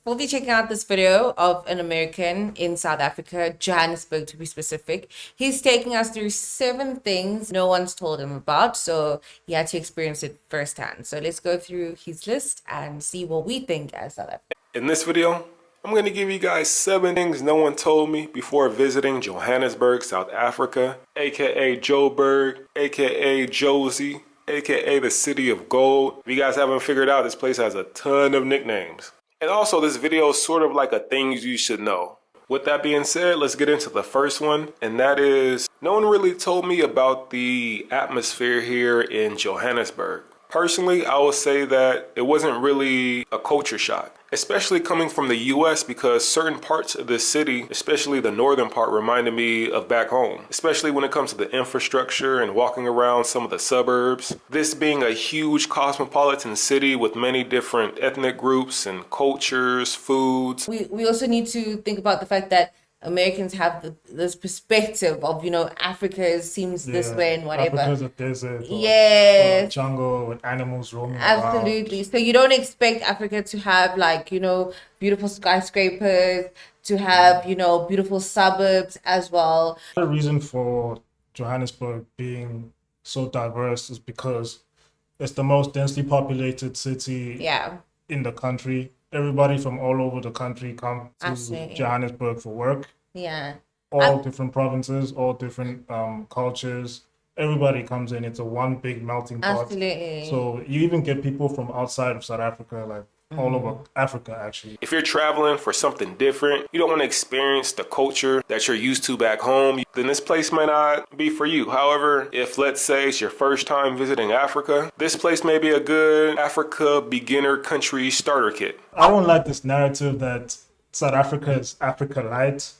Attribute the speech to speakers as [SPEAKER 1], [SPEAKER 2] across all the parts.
[SPEAKER 1] We'll be checking out this video of an American in South Africa, Johannesburg to be specific. He's taking us through 7 things no one's told him about, so he had to experience it firsthand. So let's go through his list and see what we think as South Africa.
[SPEAKER 2] In this video, I'm going to give you guys 7 things no one told me before visiting Johannesburg, South Africa, aka Joburg, aka Josie, aka the City of Gold. If you guys haven't figured out, this place has a ton of nicknames. And also, this video is sort of like a things you should know. With that being said, let's get into the first one, and that is, no one really told me about the atmosphere here in Johannesburg. Personally, I would say that it wasn't really a culture shock, especially coming from the US, because certain parts of the city, especially the northern part, reminded me of back home, especially when it comes to the infrastructure and walking around some of the suburbs. This being a huge cosmopolitan city with many different ethnic groups and cultures, foods.
[SPEAKER 1] We also need to think about the fact that Americans have this perspective of, Africa seems this way and whatever.
[SPEAKER 3] Africa's a desert.
[SPEAKER 1] Yes.
[SPEAKER 3] Or a jungle with animals roaming
[SPEAKER 1] Absolutely.
[SPEAKER 3] around.
[SPEAKER 1] So you don't expect Africa to have beautiful skyscrapers, to have, beautiful suburbs as well.
[SPEAKER 3] The reason for Johannesburg being so diverse is because it's the most densely populated city in the country. Everybody from all over the country come to Johannesburg for work.
[SPEAKER 1] Yeah.
[SPEAKER 3] All different provinces, all different cultures. Everybody comes in. It's a one big melting pot.
[SPEAKER 1] Absolutely.
[SPEAKER 3] So you even get people from outside of South Africa, like all over Africa, actually.
[SPEAKER 2] If you're traveling for something different, you don't want to experience the culture that you're used to back home, then this place might not be for you. However, if let's say it's your first time visiting Africa, this place may be a good Africa beginner country starter kit.
[SPEAKER 3] I don't like this narrative that South Africa is Africa light.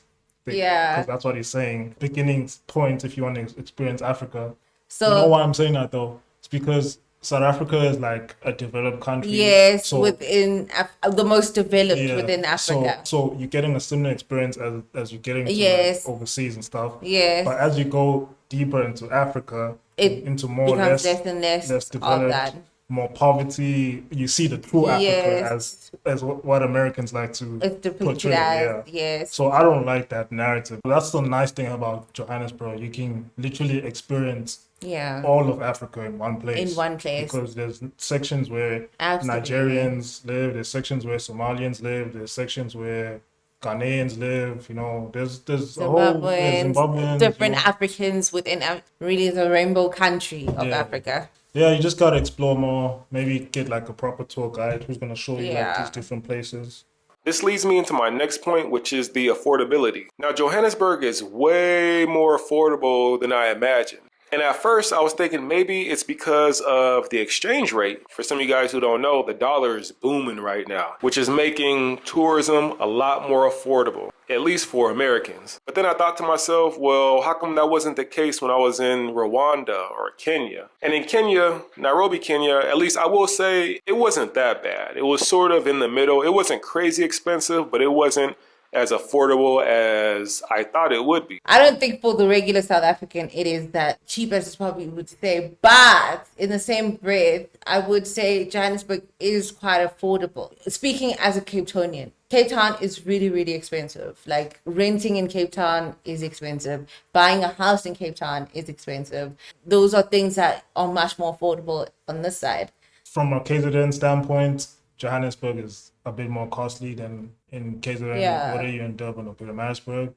[SPEAKER 3] Because that's what he's saying. Beginning point if you want to experience Africa. So you know why I'm saying that though? It's because South Africa is like a developed country.
[SPEAKER 1] Yes, so, within the most developed within Africa.
[SPEAKER 3] So you're getting a similar experience as you're getting to overseas and stuff.
[SPEAKER 1] Yes.
[SPEAKER 3] But as you go deeper into Africa, into more
[SPEAKER 1] becomes less and less
[SPEAKER 3] developed,
[SPEAKER 1] of that.
[SPEAKER 3] More poverty, you see the true Africa as what Americans like to portray.
[SPEAKER 1] Yes.
[SPEAKER 3] So I don't like that narrative. That's the nice thing about Johannesburg. You can literally experience all of Africa in one place. Because there's sections where Nigerians live, there's sections where Somalians live, there's sections where Ghanaians live, there's
[SPEAKER 1] Zimbabweans, different Africans within really the rainbow country of Africa.
[SPEAKER 3] Yeah, you just gotta explore more. Maybe get like a proper tour guide who's gonna show you like these different places.
[SPEAKER 2] This leads me into my next point, which is the affordability. Now, Johannesburg is way more affordable than I imagined. And at first, I was thinking maybe it's because of the exchange rate. For some of you guys who don't know, the dollar is booming right now, which is making tourism a lot more affordable, at least for Americans. But then I thought to myself, well, how come that wasn't the case when I was in Rwanda or Kenya? And in Kenya, Nairobi, Kenya, at least I will say it wasn't that bad. It was sort of in the middle. It wasn't crazy expensive, but it wasn't as affordable as I thought it would be.
[SPEAKER 1] I don't think for the regular South African it is that cheap as you probably would say, but in the same breath, I would say Johannesburg is quite affordable. Speaking as a Cape Townian, Cape Town is really, really expensive. Like renting in Cape Town is expensive. Buying a house in Cape Town is expensive. Those are things that are much more affordable on this side.
[SPEAKER 3] From a KZN standpoint, Johannesburg is a bit more costly than in KZN, whether you're in Durban or Pietermaritzburg.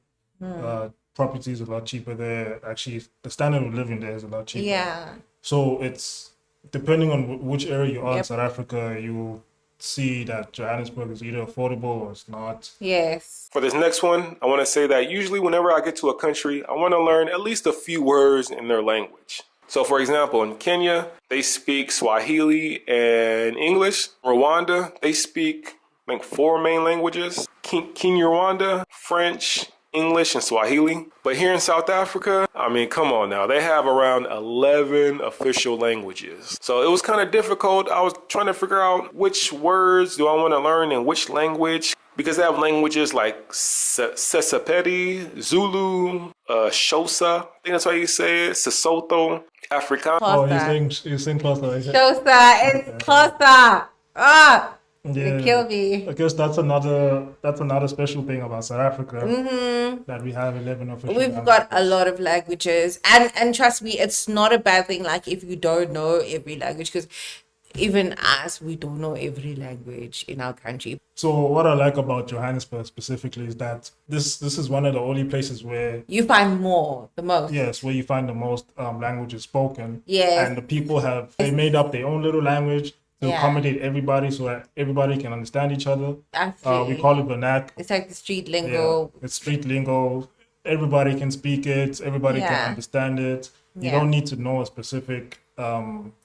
[SPEAKER 3] Properties are a lot cheaper there. Actually, the standard of living there is a lot cheaper.
[SPEAKER 1] Yeah.
[SPEAKER 3] So it's depending on which area you are in South Africa, you see that Johannesburg is either affordable or it's not.
[SPEAKER 1] Yes.
[SPEAKER 2] For this next one, I want to say that usually whenever I get to a country, I want to learn at least a few words in their language. So for example, in Kenya, they speak Swahili and English. Rwanda, they speak, I think, 4 main languages. Kinyarwanda, French, English, and Swahili. But here in South Africa, I mean, come on now. They have around 11 official languages. So it was kind of difficult. I was trying to figure out which words do I want to learn in which language. Because they have languages like Sesapedi, Zulu, Xhosa, I think that's how you say it, Sesotho, Afrikaans.
[SPEAKER 3] Oh, you're saying Xhosa.
[SPEAKER 1] Xhosa, it's Xhosa. They kill me.
[SPEAKER 3] I guess that's another special thing about South Africa, that we have 11 official languages.
[SPEAKER 1] We've got a lot of languages, and trust me, it's not a bad thing. Like if you don't know every language, because even us, we don't know every language in our country.
[SPEAKER 3] So what I like about Johannesburg specifically is that this is one of the only places where
[SPEAKER 1] you find the most.
[SPEAKER 3] Yes, where you find the most languages spoken.
[SPEAKER 1] Yes.
[SPEAKER 3] And the people they made up their own little language to accommodate everybody so that everybody can understand each other.
[SPEAKER 1] Absolutely.
[SPEAKER 3] We call it vernac.
[SPEAKER 1] It's like the street lingo.
[SPEAKER 3] Yeah, it's street lingo. Everybody can speak it. Everybody can understand it. You don't need to know a specific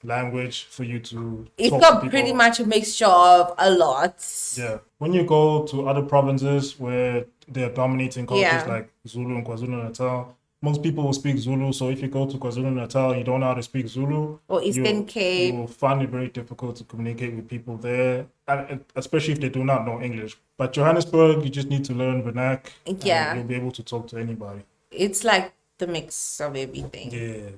[SPEAKER 3] language for you to
[SPEAKER 1] It's got pretty much a mixture of a lot.
[SPEAKER 3] Yeah. When you go to other provinces where they're dominating cultures like Zulu and KwaZulu-Natal, most people will speak Zulu. So if you go to KwaZulu-Natal, you don't know how to speak Zulu,
[SPEAKER 1] or Eastern Cape,
[SPEAKER 3] you will find it very difficult to communicate with people there, and especially if they do not know English. But Johannesburg, you just need to learn vernac.
[SPEAKER 1] Yeah.
[SPEAKER 3] And you'll be able to talk to anybody.
[SPEAKER 1] It's like the mix of everything.
[SPEAKER 3] Yeah.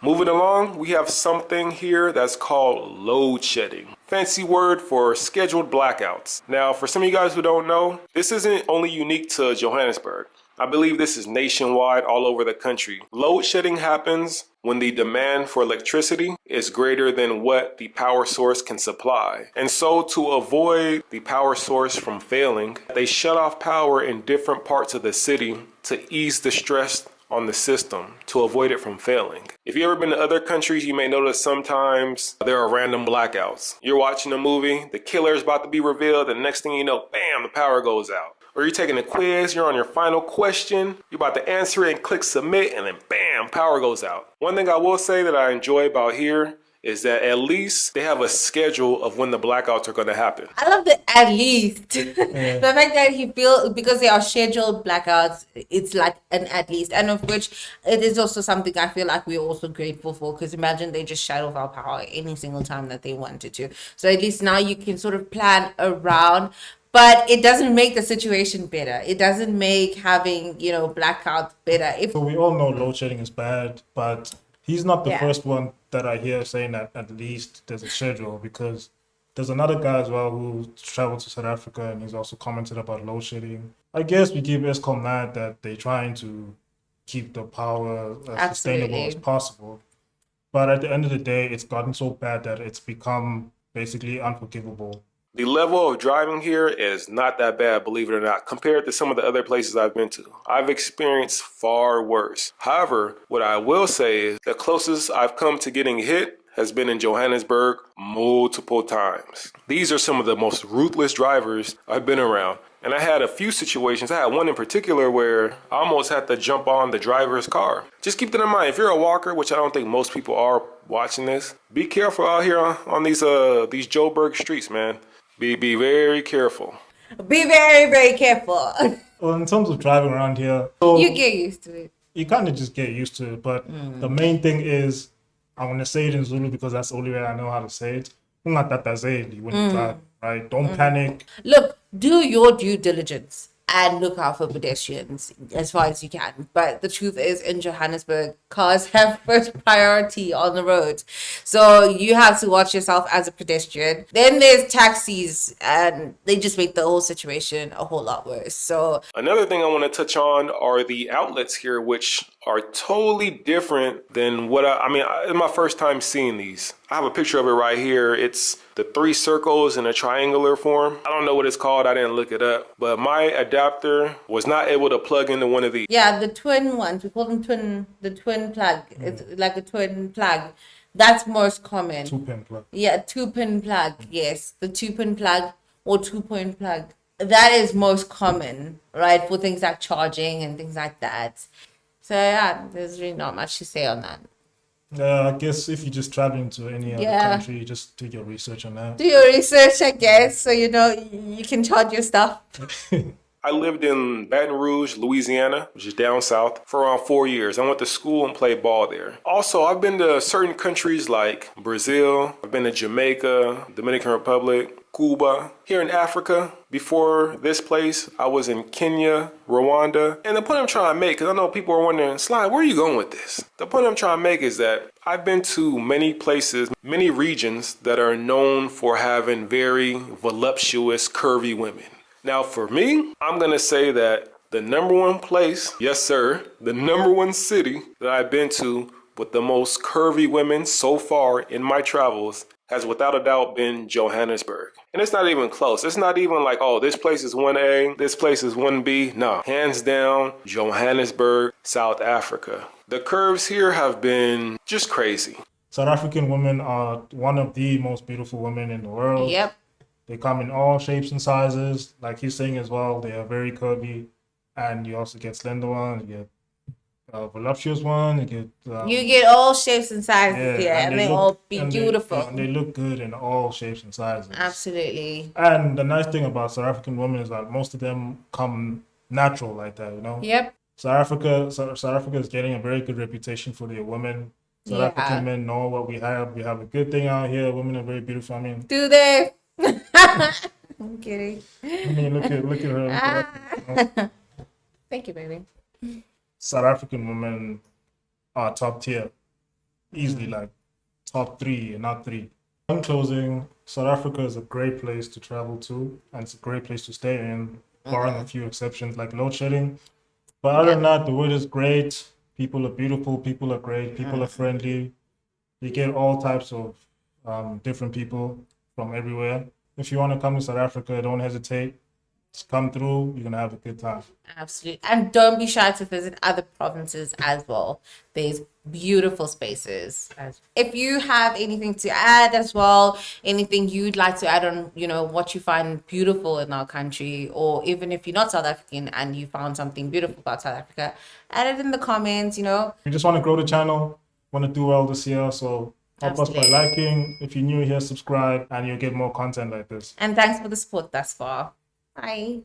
[SPEAKER 2] Moving along, we have something here that's called load shedding. Fancy word for scheduled blackouts. Now, for some of you guys who don't know, this isn't only unique to Johannesburg. I believe this is nationwide all over the country. Load shedding happens when the demand for electricity is greater than what the power source can supply. And so to avoid the power source from failing, they shut off power in different parts of the city to ease the stress on the system to avoid it from failing. If you've ever been to other countries, you may notice sometimes there are random blackouts. You're watching a movie, the killer is about to be revealed, and the next thing you know, bam, the power goes out. Or you're taking a quiz, you're on your final question, you're about to answer it and click submit, and then bam, power goes out. One thing I will say that I enjoy about here is that at least they have a schedule of when the blackouts are going to happen.
[SPEAKER 1] I love the at least. The fact that he feels, because they are scheduled blackouts, it's like an at least. And of which it is also something I feel like we're also grateful for, because imagine they just shut off our power any single time that they wanted to. So at least now you can sort of plan around. But it doesn't make the situation better. It doesn't make having, blackouts better.
[SPEAKER 3] So we all know load shedding is bad, but he's not the first one that I hear saying that at least there's a schedule, because there's another guy as well who traveled to South Africa and he's also commented about load shedding. I guess we give Eskom mad that they're trying to keep the power as sustainable as possible. But at the end of the day, it's gotten so bad that it's become basically unforgivable.
[SPEAKER 2] The level of driving here is not that bad, believe it or not, compared to some of the other places I've been to. I've experienced far worse. However, what I will say is the closest I've come to getting hit has been in Johannesburg multiple times. These are some of the most ruthless drivers I've been around. And I had a few situations. I had one in particular where I almost had to jump on the driver's car. Just keep that in mind. If you're a walker, which I don't think most people are watching this, be careful out here on these Joburg streets, man. Be very careful.
[SPEAKER 1] Be very, very careful.
[SPEAKER 3] Well, in terms of driving around here, so
[SPEAKER 1] you get used to it.
[SPEAKER 3] You kind of just get used to it. But the main thing is, I'm going to say it in Zulu because that's the only way I know how to say it. When you drive, right? Don't panic.
[SPEAKER 1] Look, do your due diligence and look out for pedestrians as far as you can. But the truth is, in Johannesburg, cars have first priority on the roads. So you have to watch yourself as a pedestrian. Then there's taxis, and they just make the whole situation a whole lot worse. So
[SPEAKER 2] another thing I want to touch on are the outlets here, which are totally different than what it's my first time seeing these. I have a picture of it right here. It's the 3 circles in a triangular form. I don't know what it's called. I didn't look it up. But my adapter was not able to plug into one of these.
[SPEAKER 1] Yeah, the twin ones. We call them the twin plug. It's like a twin plug. That's most common.
[SPEAKER 3] 2-pin plug.
[SPEAKER 1] Yeah, 2-pin plug. Yes, the 2-pin plug or 2-point plug. That is most common, right, for things like charging and things like that. So yeah, there's really not much to say on that.
[SPEAKER 3] I guess if you're just traveling to any other country, you just do your research on that.
[SPEAKER 1] Do your research, I guess, so you can charge your stuff.
[SPEAKER 2] I lived in Baton Rouge, Louisiana, which is down south, for around 4 years. I went to school and played ball there. Also, I've been to certain countries like Brazil, I've been to Jamaica, Dominican Republic, Cuba. Here in Africa, before this place, I was in Kenya, Rwanda. And the point I'm trying to make, because I know people are wondering, Sly, where are you going with this? The point I'm trying to make is that I've been to many places, many regions that are known for having very voluptuous, curvy women. Now, for me, I'm going to say that the number one place, yes, sir, the number one city that I've been to with the most curvy women so far in my travels has without a doubt been Johannesburg. And it's not even close. It's not even like, oh, this place is 1A, this place is 1B. No, hands down, Johannesburg, South Africa. The curves here have been just crazy.
[SPEAKER 3] South African women are one of the most beautiful women in the world.
[SPEAKER 1] Yep.
[SPEAKER 3] They come in all shapes and sizes. Like he's saying as well, they are very curvy. And you also get slender ones, you get voluptuous one,
[SPEAKER 1] you get all shapes and sizes, and they all be beautiful.
[SPEAKER 3] And they look good in all shapes and sizes.
[SPEAKER 1] Absolutely.
[SPEAKER 3] And the nice thing about South African women is that most of them come natural like that, you know?
[SPEAKER 1] Yep.
[SPEAKER 3] South Africa is getting a very good reputation for their women. South African men know what we have. We have a good thing out here. Women are very beautiful. I mean,
[SPEAKER 1] do they? I'm kidding.
[SPEAKER 3] I mean, look at her.
[SPEAKER 1] Thank you, baby.
[SPEAKER 3] South African women are top tier, easily like top 3 and not 3. In closing, South Africa is a great place to travel to, and it's a great place to stay in, barring a few exceptions like load shedding. But other than that, the weather is great. People are beautiful. People are great. People are friendly. You get all types of different people from everywhere. If you want to come to South Africa, don't hesitate. Just come through. You're going to have a good time.
[SPEAKER 1] Absolutely. And don't be shy to visit other provinces as well. There's beautiful spaces. If you have anything to add as well, anything you'd like to add on, what you find beautiful in our country, or even if you're not South African and you found something beautiful about South Africa, add it in the comments,
[SPEAKER 3] We just want to grow the channel, want to do well this year, so help us by liking. If you're new here, subscribe, and you'll get more content like this.
[SPEAKER 1] And thanks for the support thus far. Bye.